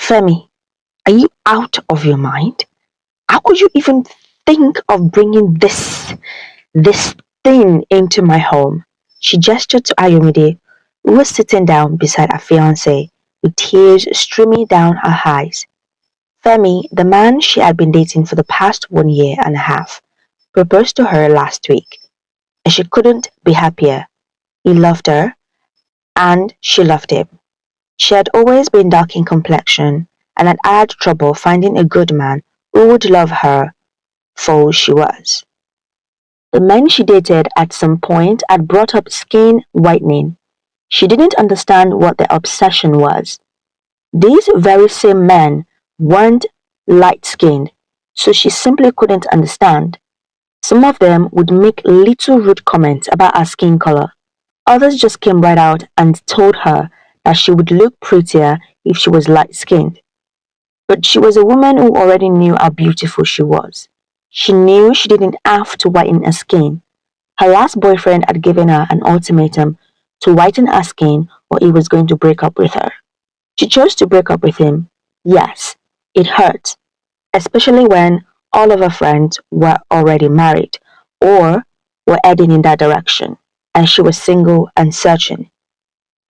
Femi, are you out of your mind? How could you even think of bringing this thing into my home? She gestured to Ayomide, who was sitting down beside her fiancé, with tears streaming down her eyes. Femi, the man she had been dating for the past 1 year and a half, proposed to her last week, and she couldn't be happier. He loved her, and she loved him. She had always been dark in complexion and had had trouble finding a good man who would love her for who she was. The men she dated at some point had brought up skin whitening. She didn't understand what their obsession was. These very same men weren't light-skinned, so she simply couldn't understand. Some of them would make little rude comments about her skin color. Others just came right out and told her that she would look prettier if she was light-skinned. But she was a woman who already knew how beautiful she was. She knew she didn't have to whiten her skin. Her last boyfriend had given her an ultimatum to whiten her skin or he was going to break up with her. She chose to break up with him. Yes, it hurt, especially when all of her friends were already married or were heading in that direction, and she was single and searching.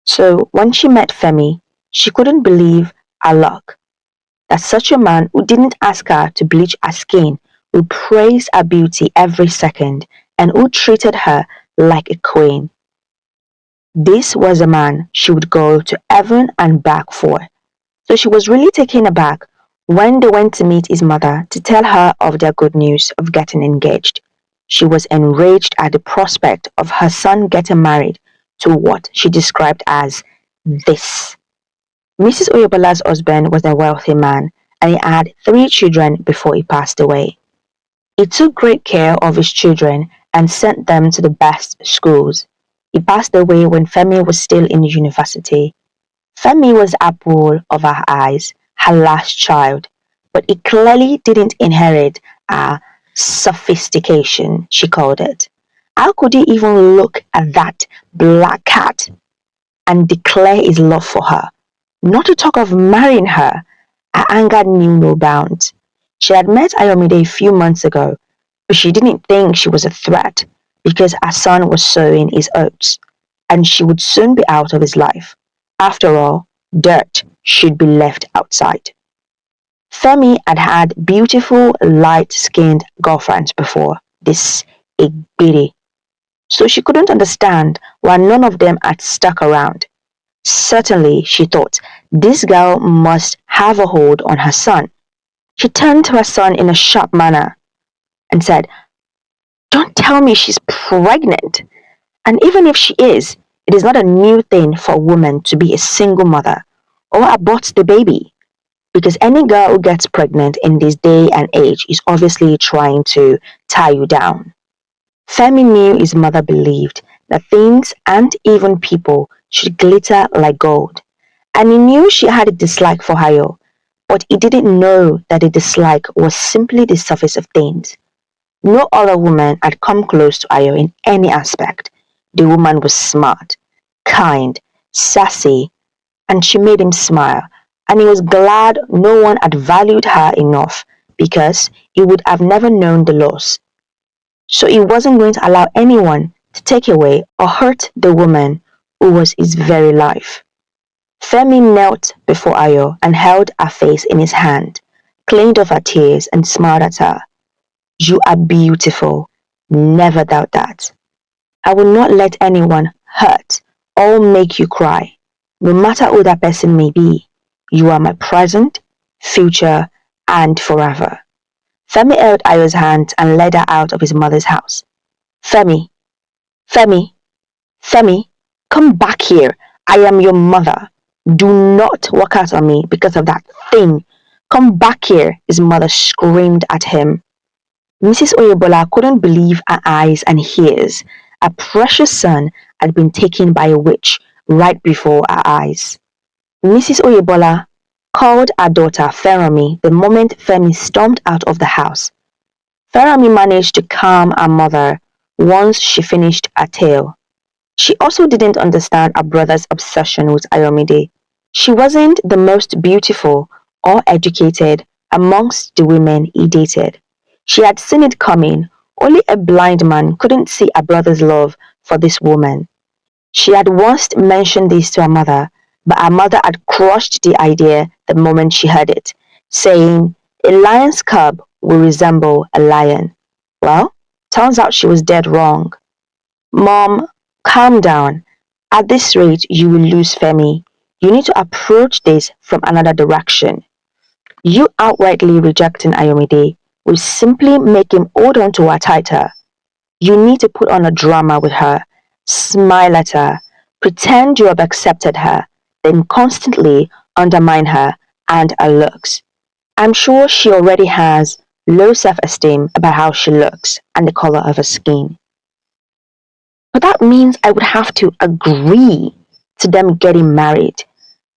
So when she met Femi, she couldn't believe her luck that such a man who didn't ask her to bleach her skin, who praised her beauty every second, and who treated her like a queen. This was a man she would go to heaven and back for. So she was really taken aback when they went to meet his mother to tell her of their good news of getting engaged. She was enraged at the prospect of her son getting married to what she described as this. Mrs. Oyebola's husband was a wealthy man and he had 3 children before he passed away. He took great care of his children and sent them to the best schools. He passed away when Femi was still in university. Femi was the apple of her eyes, her last child, but he clearly didn't inherit her sophistication, she called it. How could he even look at that black cat and declare his love for her? Not to talk of marrying her. Her anger knew no bounds. She had met Ayomide a few months ago, but she didn't think she was a threat because her son was sowing his oats, and she would soon be out of his life. After all, dirt should be left outside. Femi had had beautiful, light-skinned girlfriends before this Igbiri, so she couldn't understand why none of them had stuck around. Certainly, she thought, this girl must have a hold on her son. She turned to her son in a sharp manner and said, "Don't tell me she's pregnant. And even if she is, it is not a new thing for a woman to be a single mother or abort the baby. Because any girl who gets pregnant in this day and age is obviously trying to tie you down." Femi knew his mother believed that things and even people should glitter like gold. And he knew she had a dislike for Hayo, but he didn't know that the dislike was simply the surface of things. No other woman had come close to Ayo in any aspect. The woman was smart, kind, sassy, and she made him smile, and he was glad no one had valued her enough because he would have never known the loss. So he wasn't going to allow anyone to take away or hurt the woman who was his very life. Femi knelt before Ayo and held her face in his hand, cleaned off her tears and smiled at her. "You are beautiful, never doubt that. I will not let anyone hurt or make you cry, no matter who that person may be. You are my present, future, and forever." Femi held Ayo's hand and led her out of his mother's house. "Femi, Femi, Femi, come back here. I am your mother. Do not walk out on me because of that thing. Come back here," his mother screamed at him. Mrs. Oyebola couldn't believe her eyes and ears. Her precious son had been taken by a witch right before her eyes. Mrs. Oyebola called her daughter Feromi the moment Femi stormed out of the house. Feromi managed to calm her mother once she finished her tale. She also didn't understand her brother's obsession with Ayomide. She wasn't the most beautiful or educated amongst the women he dated. She had seen it coming. Only a blind man couldn't see her brother's love for this woman. She had once mentioned this to her mother, but her mother had crushed the idea the moment she heard it, saying, "A lion's cub will resemble a lion." Well, turns out she was dead wrong. Mom, calm down. At this rate, you will lose Femi. You need to approach this from another direction. You outrightly rejecting Ayomide will simply make him hold on to her tighter. You need to put on a drama with her, smile at her, pretend you have accepted her, then constantly undermine her and her looks. I'm sure she already has low self-esteem about how she looks and the color of her skin. But that means I would have to agree to them getting married.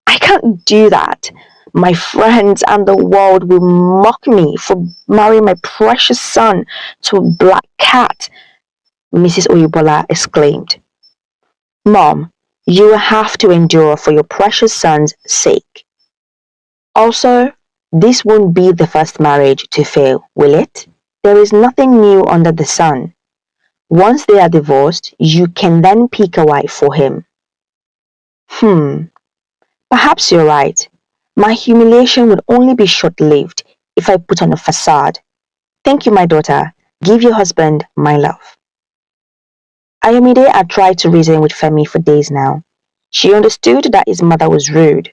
I can't do that. My friends and the world will mock me for marrying my precious son to a black cat, Mrs. Oyebola exclaimed. Mom, you will have to endure for your precious son's sake. Also, this won't be the first marriage to fail, will it? There is nothing new under the sun. Once they are divorced, you can then pick a wife for him. Hmm, perhaps you're right. My humiliation would only be short-lived if I put on a facade. Thank you, my daughter. Give your husband my love. Ayomide had tried to reason with Femi for days now. She understood that his mother was rude.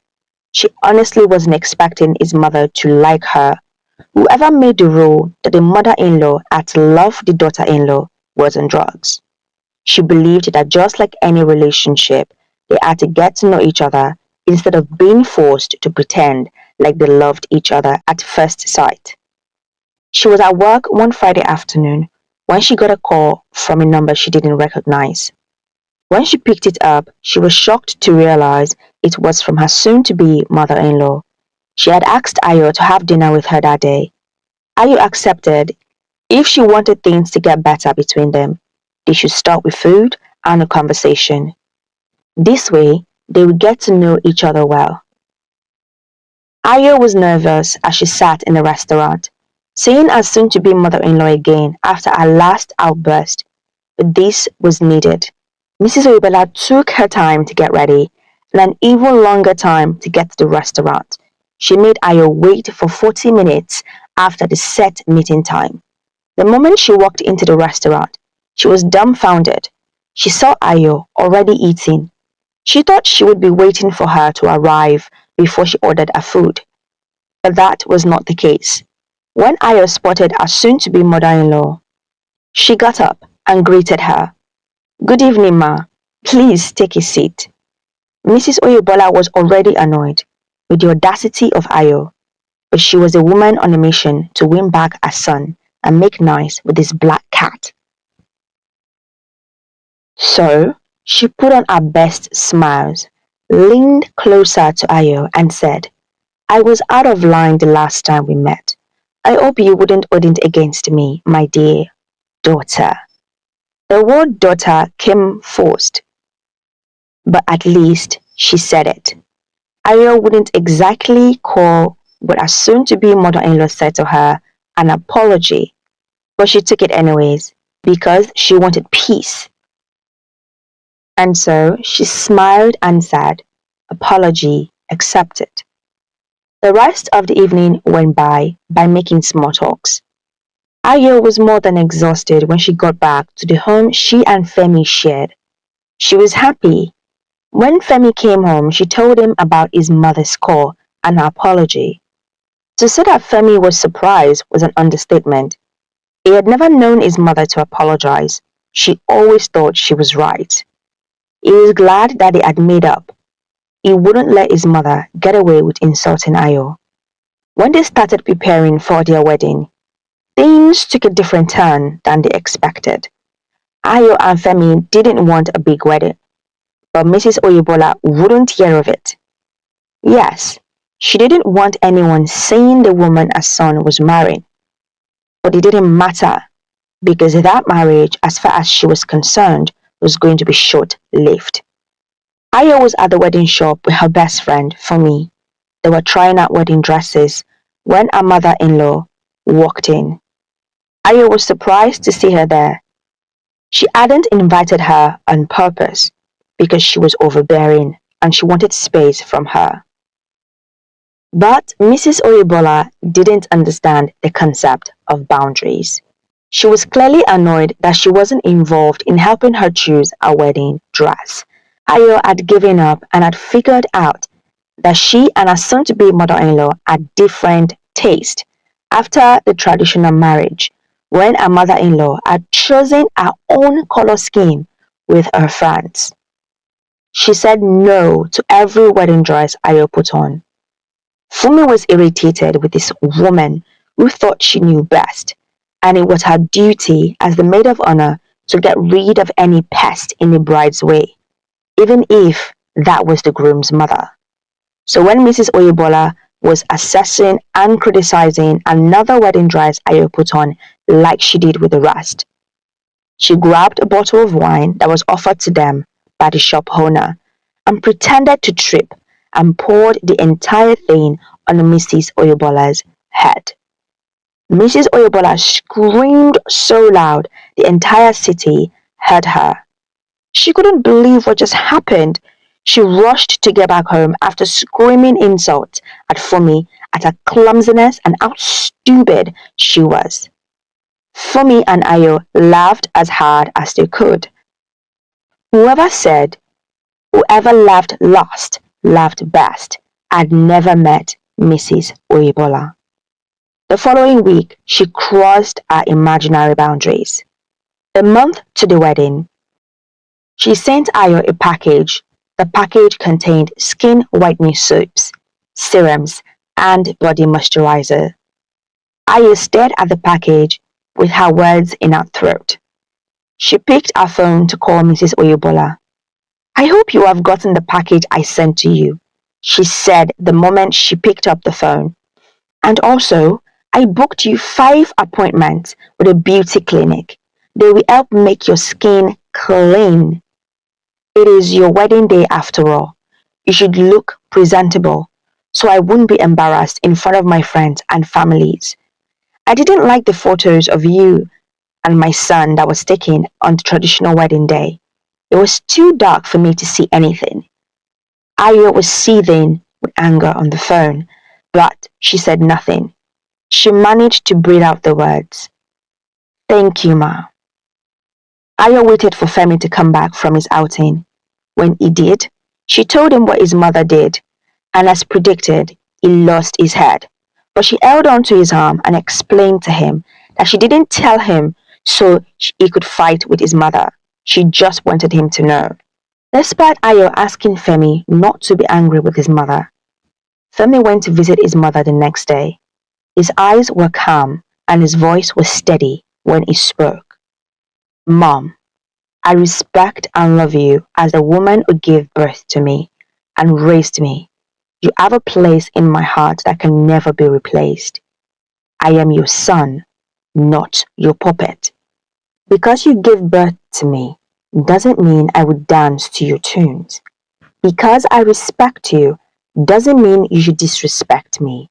She honestly wasn't expecting his mother to like her. Whoever made the rule that the mother-in-law had to love the daughter-in-law was on drugs. She believed that just like any relationship, they had to get to know each other instead of being forced to pretend like they loved each other at first sight. She was at work one Friday afternoon when she got a call from a number she didn't recognize. When she picked it up, she was shocked to realize it was from her soon-to-be mother-in-law. She had asked Ayo to have dinner with her that day. Ayo accepted if she wanted things to get better between them. They should start with food and a conversation. This way, they would get to know each other well. Ayo was nervous as she sat in the restaurant, seeing her soon-to-be mother-in-law again after her last outburst, but this was needed. Mrs. Oyebola took her time to get ready and an even longer time to get to the restaurant. She made Ayo wait for 40 minutes after the set meeting time. The moment she walked into the restaurant, she was dumbfounded. She saw Ayo already eating. She thought she would be waiting for her to arrive before she ordered her food. But that was not the case. When Ayo spotted her soon-to-be mother-in-law, she got up and greeted her. "Good evening, ma. Please take a seat." Mrs. Oyebola was already annoyed with the audacity of Ayo, but she was a woman on a mission to win back her son and make nice with this black cat. So, she put on her best smiles, leaned closer to Ayo and said, "I was out of line the last time we met. I hope you wouldn't hold it against me, my dear daughter." The word daughter came forced, but at least she said it. Ayo wouldn't exactly call what her soon-to-be mother-in-law said to her an apology, but she took it anyways because she wanted peace. And so she smiled and said, "Apology accepted." The rest of the evening went by making small talks. Ayo was more than exhausted when she got back to the home she and Femi shared. She was happy. When Femi came home, she told him about his mother's call and her apology. To say that Femi was surprised was an understatement. He had never known his mother to apologize. She always thought she was right. He was glad that they had made up. He wouldn't let his mother get away with insulting Ayo. When they started preparing for their wedding, things took a different turn than they expected. Ayo and Femi didn't want a big wedding, but Mrs. Oyebola wouldn't hear of it. Yes, she didn't want anyone seeing the woman her son was marrying, but it didn't matter because that marriage, as far as she was concerned, was going to be short-lived. Ayo was at the wedding shop with her best friend, Fumi. They were trying out wedding dresses when our mother-in-law walked in. Ayo was surprised to see her there. She hadn't invited her on purpose because she was overbearing and she wanted space from her. But Mrs. Oyebola didn't understand the concept of boundaries. She was clearly annoyed that she wasn't involved in helping her choose a wedding dress. Ayo had given up and had figured out that she and her soon-to-be mother-in-law had different taste after the traditional marriage, when her mother-in-law had chosen her own color scheme with her friends. She said no to every wedding dress Ayo put on. Fumi was irritated with this woman who thought she knew best, and it was her duty as the maid of honor to get rid of any pest in the bride's way, even if that was the groom's mother. So when Mrs. Oyebola was assessing and criticizing another wedding dress Ayo put on like she did with the rest, she grabbed a bottle of wine that was offered to them by the shop owner and pretended to trip and poured the entire thing on Mrs. Oyebola's head. Mrs. Oyebola screamed so loud the entire city heard her. She couldn't believe what just happened. She rushed to get back home after screaming insults at Fumi at her clumsiness and how stupid she was. Fumi and Ayo laughed as hard as they could. Whoever said whoever laughed last laughed best had never met Mrs. Oyebola. The following week, she crossed her imaginary boundaries. A month to the wedding, she sent Ayo a package. The package contained skin whitening soaps, serums, and body moisturizer. Ayo stared at the package with her words in her throat. She picked her phone to call Mrs. Oyebola. "I hope you have gotten the package I sent to you," she said the moment she picked up the phone. "And also, I booked you 5 appointments with a beauty clinic. They will help make your skin clean. It is your wedding day after all. You should look presentable, so I wouldn't be embarrassed in front of my friends and families. I didn't like the photos of you and my son that was taken on the traditional wedding day. It was too dark for me to see anything." Ayo was seething with anger on the phone, but she said nothing. She managed to breathe out the words, "Thank you, Ma." Ayo waited for Femi to come back from his outing. When he did, she told him what his mother did, and as predicted, he lost his head. But she held on to his arm and explained to him that she didn't tell him so he could fight with his mother. She just wanted him to know. Despite Ayo asking Femi not to be angry with his mother, Femi went to visit his mother the next day. His eyes were calm and his voice was steady when he spoke. "Mom, I respect and love you as the woman who gave birth to me and raised me. You have a place in my heart that can never be replaced. I am your son, not your puppet. Because you gave birth to me doesn't mean I would dance to your tunes. Because I respect you doesn't mean you should disrespect me.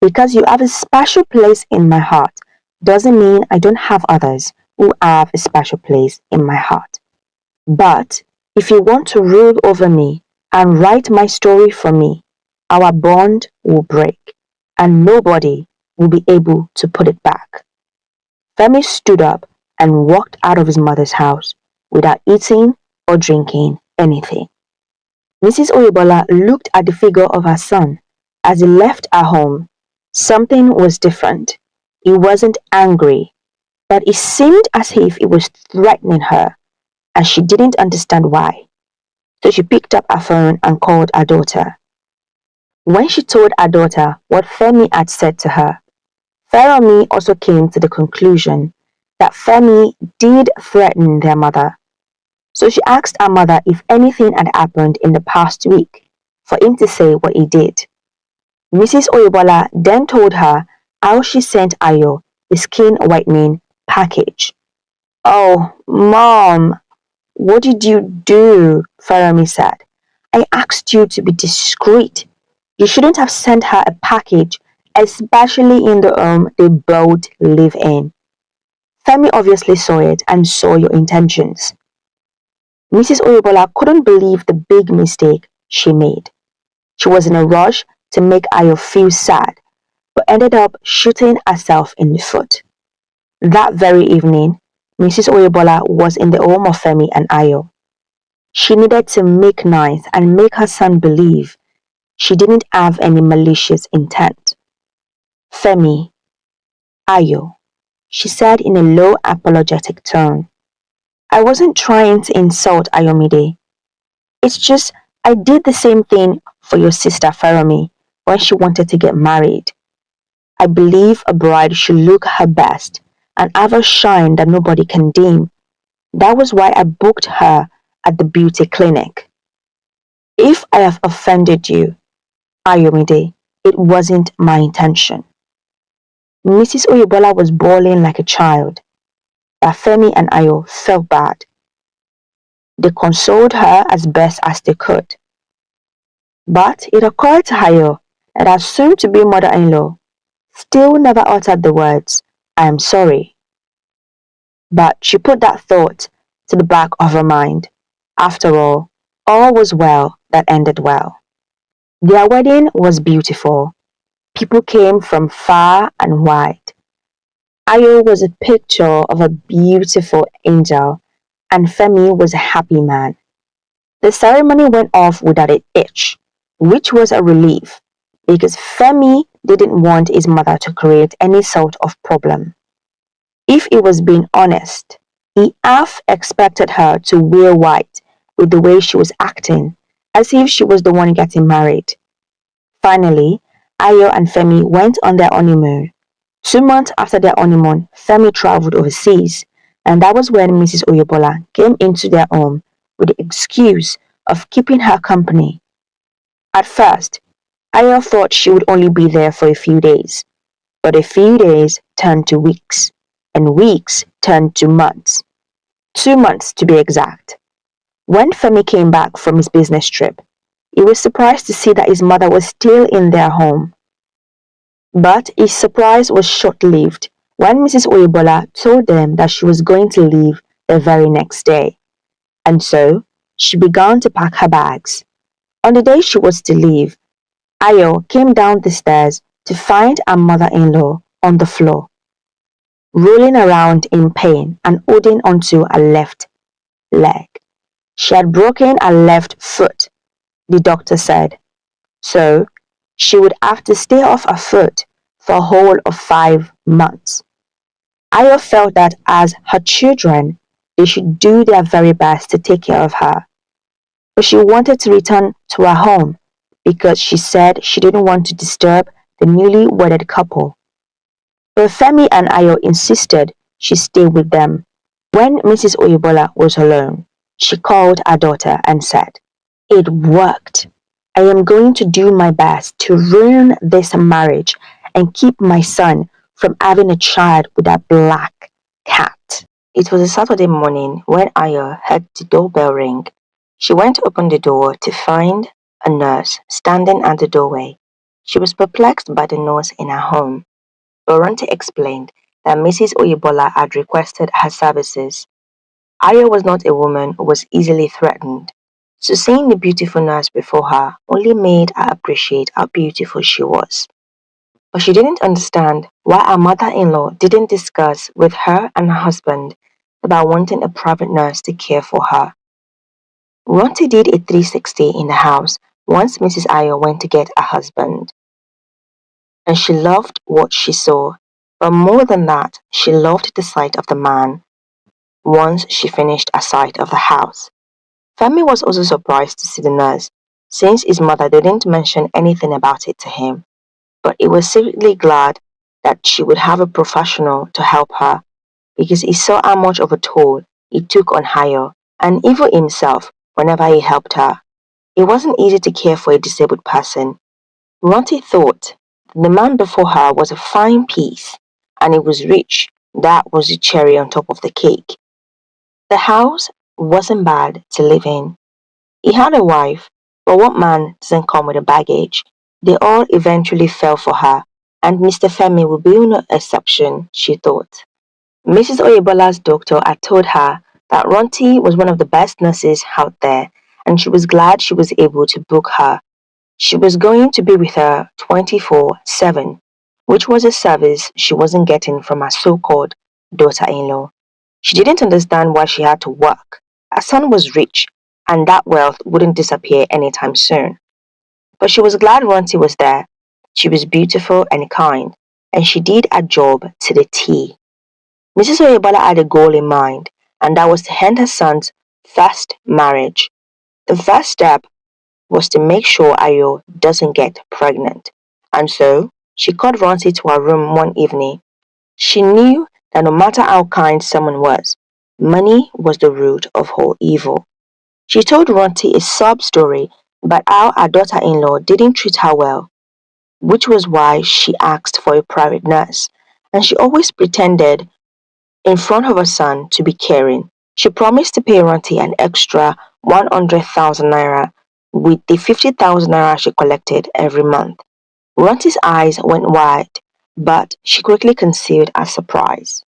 Because you have a special place in my heart doesn't mean I don't have others who have a special place in my heart. But if you want to rule over me and write my story for me, our bond will break and nobody will be able to put it back." Femi stood up and walked out of his mother's house without eating or drinking anything. Mrs. Oyebola looked at the figure of her son as he left her home. Something was different. He wasn't angry, but it seemed as if he was threatening her, and she didn't understand why. So she picked up her phone and called her daughter. When she told her daughter what Femi had said to her, Feromi also came to the conclusion that Femi did threaten their mother. So she asked her mother if anything had happened in the past week for him to say what he did. Mrs. Oyebola then told her how she sent Ayo the skin whitening package. "Oh, Mom, what did you do?" Feromi said. "I asked you to be discreet. You shouldn't have sent her a package, especially in the home they both live in. Femi obviously saw it and saw your intentions. Mrs. Oyebola couldn't believe the big mistake she made. She was in a rush to make Ayo feel sad, but ended up shooting herself in the foot. That very evening, Mrs. Oyebola was in the home of Femi and Ayo. She needed to make nice and make her son believe she didn't have any malicious intent. Femi, Ayo, she said in a low apologetic tone. I wasn't trying to insult Ayomide. It's just I did the same thing for your sister Feromi when she wanted to get married. I believe a bride should look her best and have a shine that nobody can dim. That was why I booked her at the beauty clinic. If I have offended you, Ayomide, it wasn't my intention. Mrs. Oyebola was bawling like a child. Femi and Ayo felt bad. They consoled her as best as they could. But it occurred to Ayo that her soon-to-be mother-in-law still never uttered the words, I am sorry. But she put that thought to the back of her mind. After all was well that ended well. Their wedding was beautiful. People came from far and wide. Ayo was a picture of a beautiful angel, and Femi was a happy man. The ceremony went off without a hitch, which was a relief because Femi didn't want his mother to create any sort of problem. If he was being honest, he half expected her to wear white with the way she was acting, as if she was the one getting married. Finally, Ayo and Femi went on their honeymoon. 2 months after their honeymoon, Femi traveled overseas, and that was when Mrs. Oyebola came into their home with the excuse of keeping her company. At first, Ayo thought she would only be there for a few days, but a few days turned to weeks, and weeks turned to months. 2 months to be exact. When Femi came back from his business trip, he was surprised to see that his mother was still in their home. But his surprise was short-lived when Mrs. Oyebola told them that she was going to leave the very next day. And so, she began to pack her bags. On the day she was to leave, Ayo came down the stairs to find her mother-in-law on the floor, rolling around in pain and holding onto her left leg. She had broken her left foot, the doctor said. So, she would have to stay off her foot for a whole of 5 months. Ayo felt that as her children, they should do their very best to take care of her. But she wanted to return to her home because she said she didn't want to disturb the newly wedded couple. But Femi and Ayo insisted she stay with them. When Mrs. Oyebola was alone, she called her daughter and said, It worked. I am going to do my best to ruin this marriage and keep my son from having a child with that black cat. It was a Saturday morning when Ayo heard the doorbell ring. She went to open the door to find a nurse standing at the doorway. She was perplexed by the nurse in her home. Baronte explained that Mrs. Oyebola had requested her services. Ayo was not a woman who was easily threatened, so seeing the beautiful nurse before her only made her appreciate how beautiful she was. But she didn't understand why her mother-in-law didn't discuss with her and her husband about wanting a private nurse to care for her. Ronti did a 360 in the house once Mrs. Ayo went to get her husband, and she loved what she saw, but more than that, she loved the sight of the man once she finished her sight of the house. Femi was also surprised to see the nurse, since his mother didn't mention anything about it to him, but he was secretly glad that she would have a professional to help her, because he saw how much of a toll it took on Hayo and even himself whenever he helped her. It wasn't easy to care for a disabled person. Ronti thought the man before her was a fine piece, and he was rich. That was the cherry on top of the cake. The house wasn't bad to live in. He had a wife, but what man doesn't come with a baggage? They all eventually fell for her, and Mr. Femi would be no exception, she thought. Mrs. Oyebola's doctor had told her that Ronti was one of the best nurses out there, and she was glad she was able to book her. She was going to be with her 24/7, which was a service she wasn't getting from her so-called daughter-in-law. She didn't understand why she had to work. Her son was rich, and that wealth wouldn't disappear anytime soon. But she was glad Ronti was there. She was beautiful and kind, and she did her job to the T. Mrs. Oyebola had a goal in mind, and that was to end her son's first marriage. The first step was to make sure Ayo doesn't get pregnant. And so, she called Ronti to her room one evening. She knew that no matter how kind someone was, money was the root of all evil. She told Ronti a sob story about how her daughter-in-law didn't treat her well, which was why she asked for a private nurse, and she always pretended in front of her son to be caring. She promised to pay Ronti an extra 100,000 naira with the 50,000 naira she collected every month. Ronti's eyes went wide, but she quickly concealed her surprise.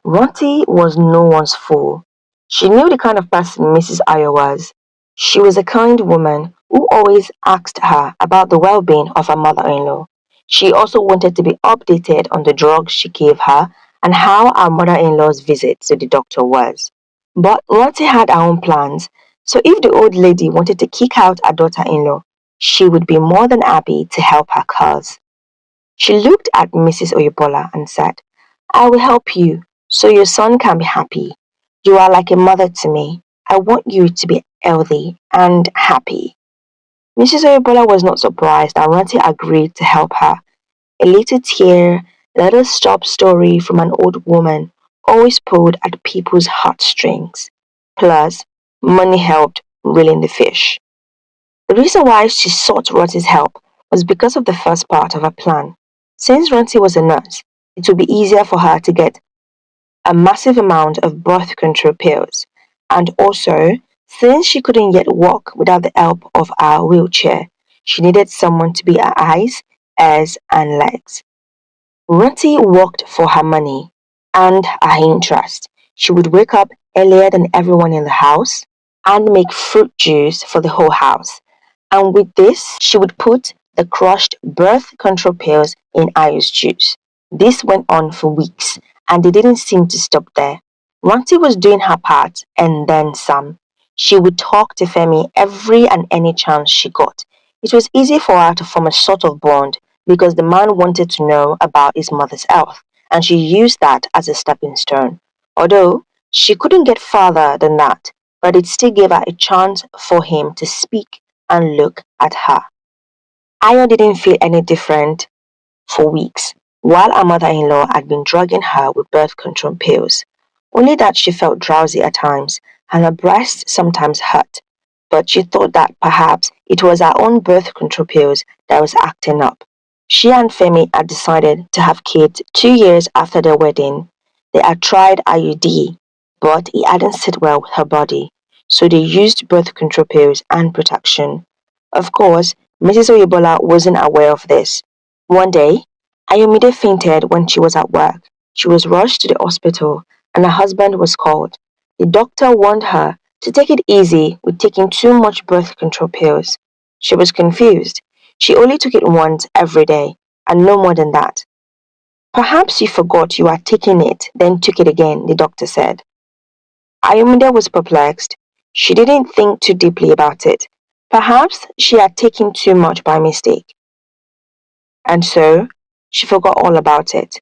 Ronti was no one's fool. She knew the kind of person Mrs. Ayo was. She was a kind woman who always asked her about the well-being of her mother-in-law. She also wanted to be updated on the drugs she gave her and how her mother-in-law's visit to the doctor was. But Ronti had her own plans, so if the old lady wanted to kick out her daughter-in-law, she would be more than happy to help her cause. She looked at Mrs. Oyebola and said, I will help you so your son can be happy. You are like a mother to me. I want you to be healthy and happy. Mrs. Oyebola was not surprised that Ranti agreed to help her. A little tear, a little stop story from an old woman always pulled at people's heartstrings. Plus, money helped reeling the fish. The reason why she sought Ranti's help was because of the first part of her plan. Since Ranti was a nurse, it would be easier for her to get a massive amount of birth control pills, and also, since she couldn't yet walk without the help of her wheelchair, she needed someone to be her eyes, ears, and legs. Runty worked for her money and her interest. She would wake up earlier than everyone in the house and make fruit juice for the whole house. And with this, she would put the crushed birth control pills in Ayo's juice. This went on for weeks, and they didn't seem to stop there. Ranti was doing her part, and then some. She would talk to Femi every and any chance she got. It was easy for her to form a sort of bond because the man wanted to know about his mother's health, and she used that as a stepping stone. Although she couldn't get farther than that, but it still gave her a chance for him to speak and look at her. Ayo didn't feel any different for weeks, while her mother-in-law had been drugging her with birth control pills. Only that she felt drowsy at times, and her breasts sometimes hurt. But she thought that perhaps it was her own birth control pills that was acting up. She and Femi had decided to have kids 2 years after their wedding. They had tried IUD, but it hadn't sit well with her body, so they used birth control pills and protection. Of course, Mrs. Oyebola wasn't aware of this. One day, Ayomide fainted when she was at work. She was rushed to the hospital and her husband was called. The doctor warned her to take it easy with taking too much birth control pills. She was confused. She only took it once every day and no more than that. Perhaps you forgot you had taken it, then took it again, the doctor said. Ayomide was perplexed. She didn't think too deeply about it. Perhaps she had taken too much by mistake. And so, she forgot all about it.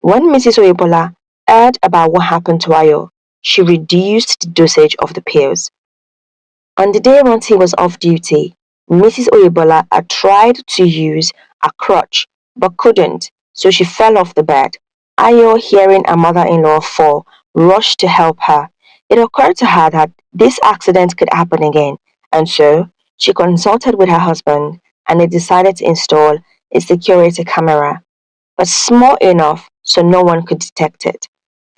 When Mrs. Oyebola heard about what happened to Ayo, she reduced the dosage of the pills. On the day Ronti was off duty, Mrs. Oyebola had tried to use a crutch but couldn't, so she fell off the bed. Ayo, hearing her mother-in-law fall, rushed to help her. It occurred to her that this accident could happen again, and so she consulted with her husband and they decided to install a security camera, but small enough so no one could detect it.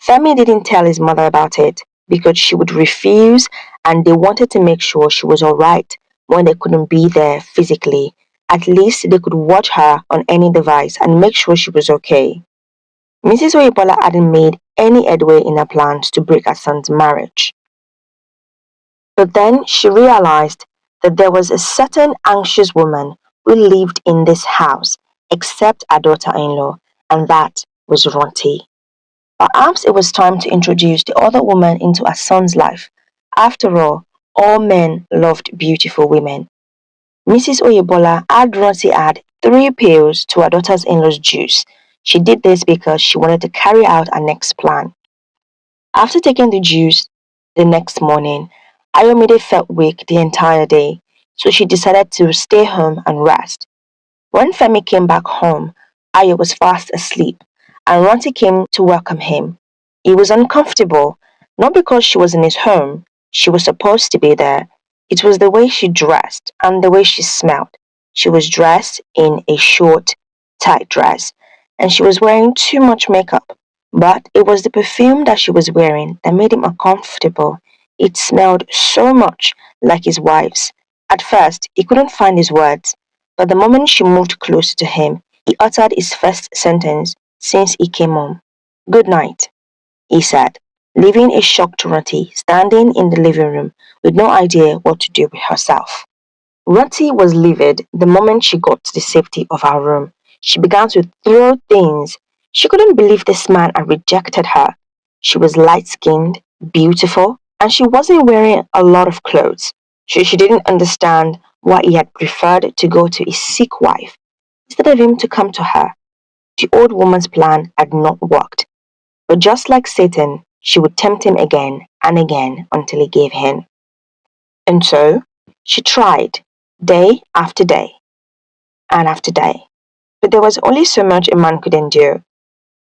Femi didn't tell his mother about it because she would refuse and they wanted to make sure she was alright when they couldn't be there physically. At least they could watch her on any device and make sure she was okay. Mrs. Oyebola hadn't made any headway in her plans to break her son's marriage. But then she realized that there was a certain anxious woman who lived in this house, except her daughter-in-law, and that was Ronti. Perhaps it was time to introduce the other woman into her son's life. After all men loved beautiful women. Mrs. Oyebola had Ronti add 3 pills to her daughter-in-law's juice. She did this because she wanted to carry out her next plan. After taking the juice the next morning, Ayomide felt weak the entire day, so she decided to stay home and rest. When Femi came back home, Ayo was fast asleep, and Ronti came to welcome him. He was uncomfortable, not because she was in his home, she was supposed to be there. It was the way she dressed and the way she smelled. She was dressed in a short, tight dress, and she was wearing too much makeup. But it was the perfume that she was wearing that made him uncomfortable. It smelled so much like his wife's. At first, he couldn't find his words, but the moment she moved closer to him, he uttered his first sentence since he came home. "Good night," he said, leaving a shocked Ronti standing in the living room with no idea what to do with herself. Ronti was livid the moment she got to the safety of her room. She began to throw things. She couldn't believe this man had rejected her. She was light-skinned, beautiful, and she wasn't wearing a lot of clothes. She didn't understand why he had preferred to go to his sick wife instead of him to come to her. The old woman's plan had not worked. But just like Satan, she would tempt him again and again until he gave in. And so, she tried, day after day and after day. But there was only so much a man could endure.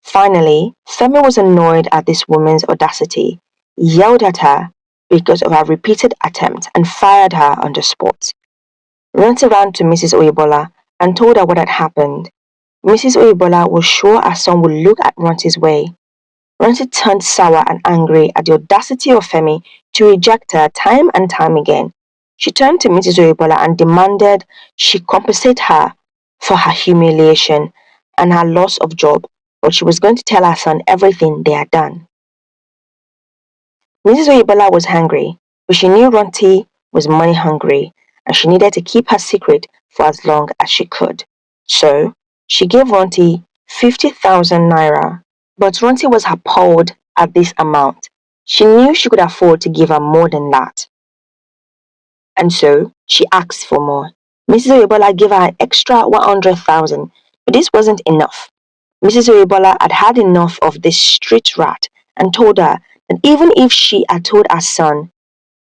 Finally, Femi was annoyed at this woman's audacity, yelled at her because of her repeated attempts, and fired her on the spot. Went around to Mrs. Oyebola and told her what had happened. Mrs. Oyebola was sure her son would look at Ronti's way. Ronti turned sour and angry at the audacity of Femi to reject her time and time again. She turned to Mrs. Oyebola and demanded she compensate her for her humiliation and her loss of job, but she was going to tell her son everything they had done. Mrs. Oyebola was angry, but she knew Ronti was money hungry and she needed to keep her secret for as long as she could. So, she gave Ronti 50,000 naira. But Ronti was appalled at this amount. She knew she could afford to give her more than that. And so, she asked for more. Mrs. Oyebola gave her an extra 100,000, but this wasn't enough. Mrs. Oyebola had had enough of this street rat and told her that even if she had told her son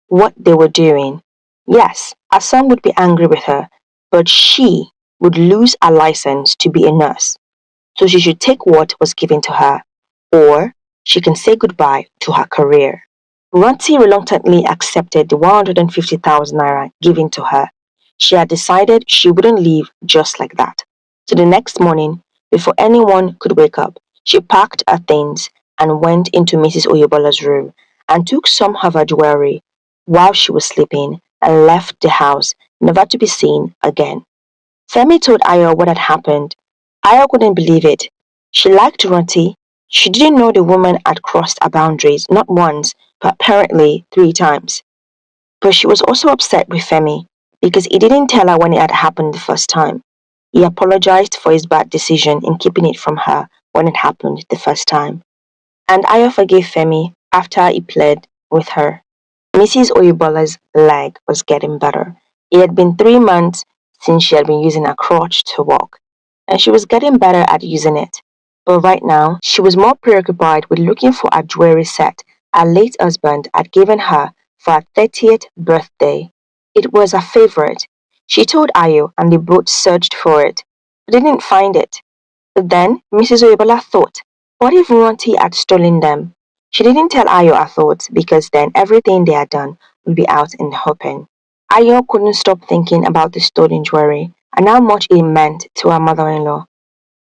what they were doing, yes, her son would be angry with her, but she would lose her license to be a nurse. So she should take what was given to her, or she can say goodbye to her career. Ranti reluctantly accepted the 150,000 naira given to her. She had decided she wouldn't leave just like that. So the next morning, before anyone could wake up, she packed her things and went into Mrs. Oyebola's room and took some of her jewelry while she was sleeping and left the house, never to be seen again. Femi told Ayo what had happened. Ayo couldn't believe it. She liked Ranti. She didn't know the woman had crossed her boundaries not once, but apparently 3 times. But she was also upset with Femi because he didn't tell her when it had happened the first time. He apologized for his bad decision in keeping it from her when it happened the first time. And Ayo forgave Femi after he pled with her. Mrs. Oyebola's leg was getting better. It had been 3 months since she had been using a crutch to walk, and she was getting better at using it. But right now, she was more preoccupied with looking for a jewelry set her late husband had given her for her 30th birthday. It was her favorite. She told Ayo and they both searched for it, but they didn't find it. But then Mrs. Oyebola thought, what if Ronti had stolen them? She didn't tell Ayo her thoughts because then everything they had done would be out in the open. Ayo couldn't stop thinking about the stolen jewelry and how much it meant to her mother-in-law.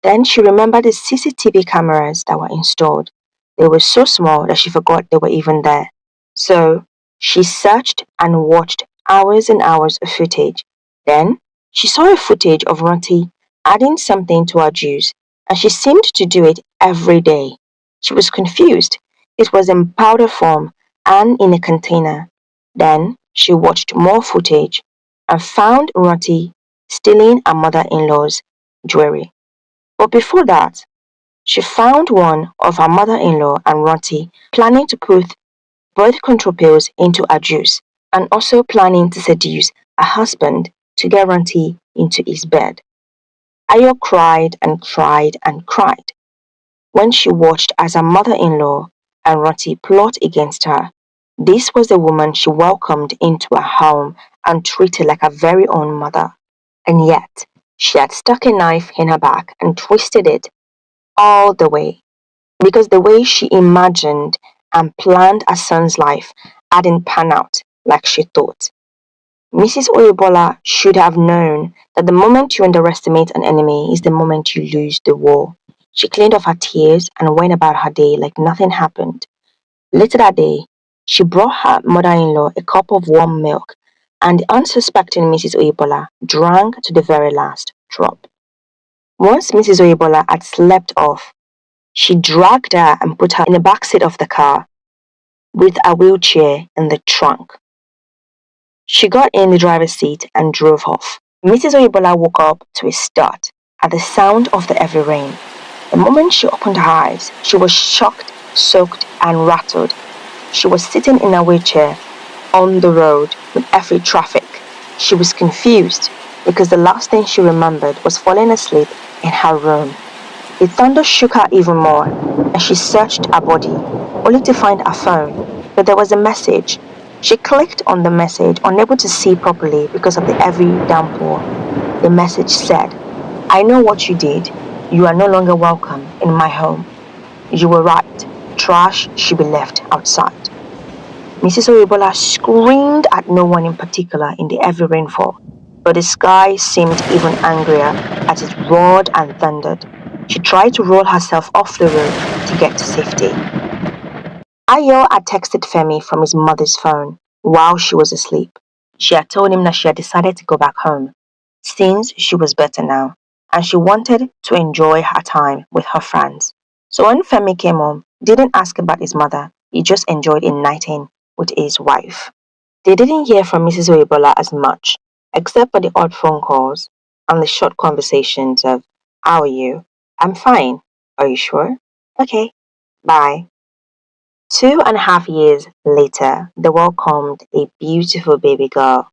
Then she remembered the CCTV cameras that were installed. They were so small that she forgot they were even there. So she searched and watched hours and hours of footage. Then She saw a footage of Ronti adding something to her juice, and she seemed to do it every day. She was confused. It was in powder form and in a container. Then she watched more footage and found Ronti stealing her mother-in-law's jewelry. But before that, she found one of her mother-in-law and Ronti planning to put birth control pills into her juice and also planning to seduce her husband to get Ronti into his bed. Ayo cried and cried and cried when she watched as her mother-in-law and Ronti plot against her. This was the woman she welcomed into her home and treated like her very own mother. And yet, she had stuck a knife in her back and twisted it all the way because the way she imagined and planned her son's life hadn't panned out like she thought. Mrs. Oyebola should have known that the moment you underestimate an enemy is the moment you lose the war. She cleaned off her tears and went about her day like nothing happened. Later that day, she brought her mother-in-law a cup of warm milk, and the unsuspecting Mrs. Oyebola drank to the very last drop. Once Mrs. Oyebola had slept off, she dragged her and put her in the back seat of the car with a wheelchair in the trunk. She got in the driver's seat and drove off. Mrs. Oyebola woke up to a start at the sound of the heavy rain. The moment she opened her eyes, she was shocked, soaked, and rattled. She was sitting in a wheelchair on the road with heavy traffic. She was confused because the last thing she remembered was falling asleep in her room. The thunder shook her even more, and she searched her body, only to find her phone. But there was a message. She clicked on the message, unable to see properly because of the heavy downpour. The message said, "I know what you did. You are no longer welcome in my home. You were right. Trash should be left outside." Mrs. Oyebola screamed at no one in particular in the heavy rainfall, but the sky seemed even angrier as it roared and thundered. She tried to roll herself off the road to get to safety. Ayo had texted Femi from his mother's phone while she was asleep. She had told him that she had decided to go back home, since she was better now, and she wanted to enjoy her time with her friends. So when Femi came home, he didn't ask about his mother, he just enjoyed a night in with his wife. They didn't hear from Mrs. Oyebola as much, except for the odd phone calls and the short conversations of, "How are you? I'm fine. Are you sure? Okay. Bye." 2.5 years later, they welcomed a beautiful baby girl.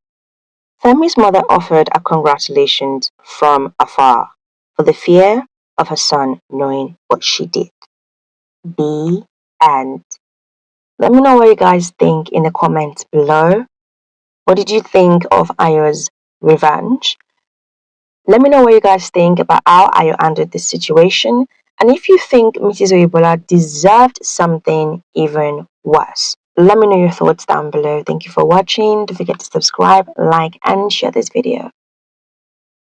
Femi's mother offered her congratulations from afar for the fear of her son knowing what she did. The end. Let me know what you guys think in the comments below. What did you think of Ayo's revenge? Let me know what you guys think about how Ayo handled this situation, and if you think Mrs. Oyebola deserved something even worse. Let me know your thoughts down below. Thank you for watching. Don't forget to subscribe, like, and share this video.